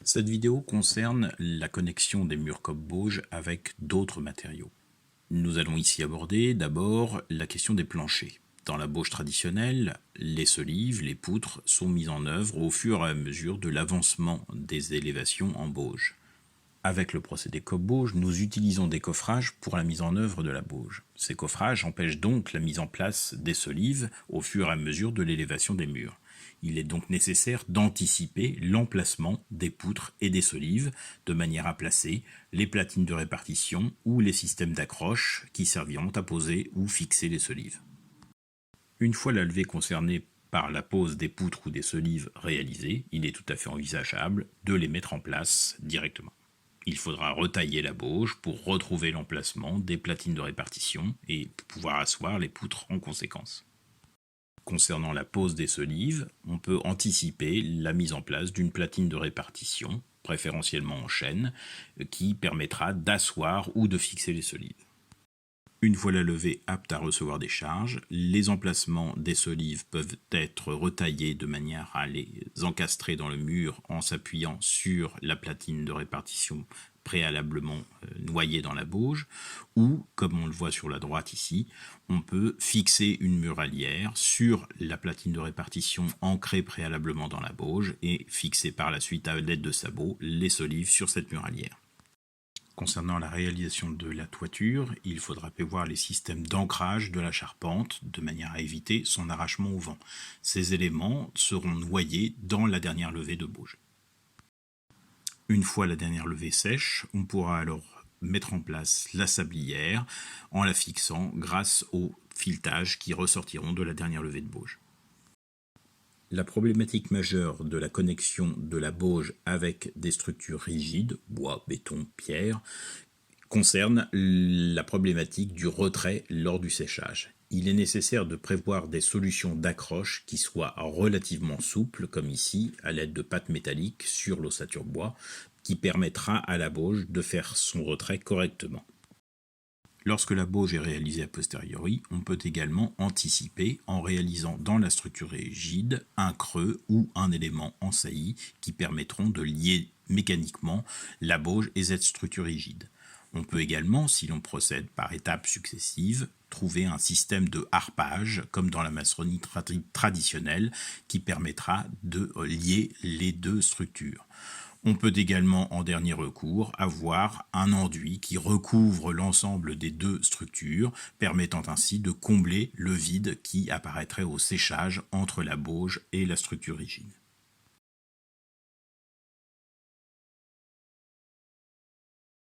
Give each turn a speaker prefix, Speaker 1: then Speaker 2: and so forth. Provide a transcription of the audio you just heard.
Speaker 1: Cette vidéo concerne la connexion des murs Cobb-Bauge avec d'autres matériaux. Nous allons ici aborder d'abord la question des planchers. Dans la bauge traditionnelle, les solives, les poutres sont mises en œuvre au fur et à mesure de l'avancement des élévations en bauge. Avec le procédé Cobb-Bauge, nous utilisons des coffrages pour la mise en œuvre de la bauge. Ces coffrages empêchent donc la mise en place des solives au fur et à mesure de l'élévation des murs. Il est donc nécessaire d'anticiper l'emplacement des poutres et des solives de manière à placer les platines de répartition ou les systèmes d'accroche qui serviront à poser ou fixer les solives. Une fois la levée concernée par la pose des poutres ou des solives réalisée, il est tout à fait envisageable de les mettre en place directement. Il faudra retailler la bauge pour retrouver l'emplacement des platines de répartition et pouvoir asseoir les poutres en conséquence. Concernant la pose des solives, on peut anticiper la mise en place d'une platine de répartition, préférentiellement en chaîne, qui permettra d'asseoir ou de fixer les solives. Une fois la levée apte à recevoir des charges, les emplacements des solives peuvent être retaillés de manière à les encastrer dans le mur en s'appuyant sur la platine de répartition préalablement noyée dans la bauge, ou, comme on le voit sur la droite ici, on peut fixer une muralière sur la platine de répartition ancrée préalablement dans la bauge et fixer par la suite à l'aide de sabots les solives sur cette muralière. Concernant la réalisation de la toiture, il faudra prévoir les systèmes d'ancrage de la charpente de manière à éviter son arrachement au vent. Ces éléments seront noyés dans la dernière levée de bauge. Une fois la dernière levée sèche, on pourra alors mettre en place la sablière en la fixant grâce aux filetages qui ressortiront de la dernière levée de bauge. La problématique majeure de la connexion de la bauge avec des structures rigides, bois, béton, pierre, concerne la problématique du retrait lors du séchage. Il est nécessaire de prévoir des solutions d'accroche qui soient relativement souples, comme ici, à l'aide de pâte métallique sur l'ossature bois, qui permettra à la bauge de faire son retrait correctement. Lorsque la bauge est réalisée a posteriori, on peut également anticiper en réalisant dans la structure rigide un creux ou un élément en saillie qui permettront de lier mécaniquement la bauge et cette structure rigide. On peut également, si l'on procède par étapes successives, trouver un système de harpage, comme dans la maçonnerie traditionnelle, qui permettra de lier les deux structures. On peut également, en dernier recours, avoir un enduit qui recouvre l'ensemble des deux structures, permettant ainsi de combler le vide qui apparaîtrait au séchage entre la bauge et la structure rigide.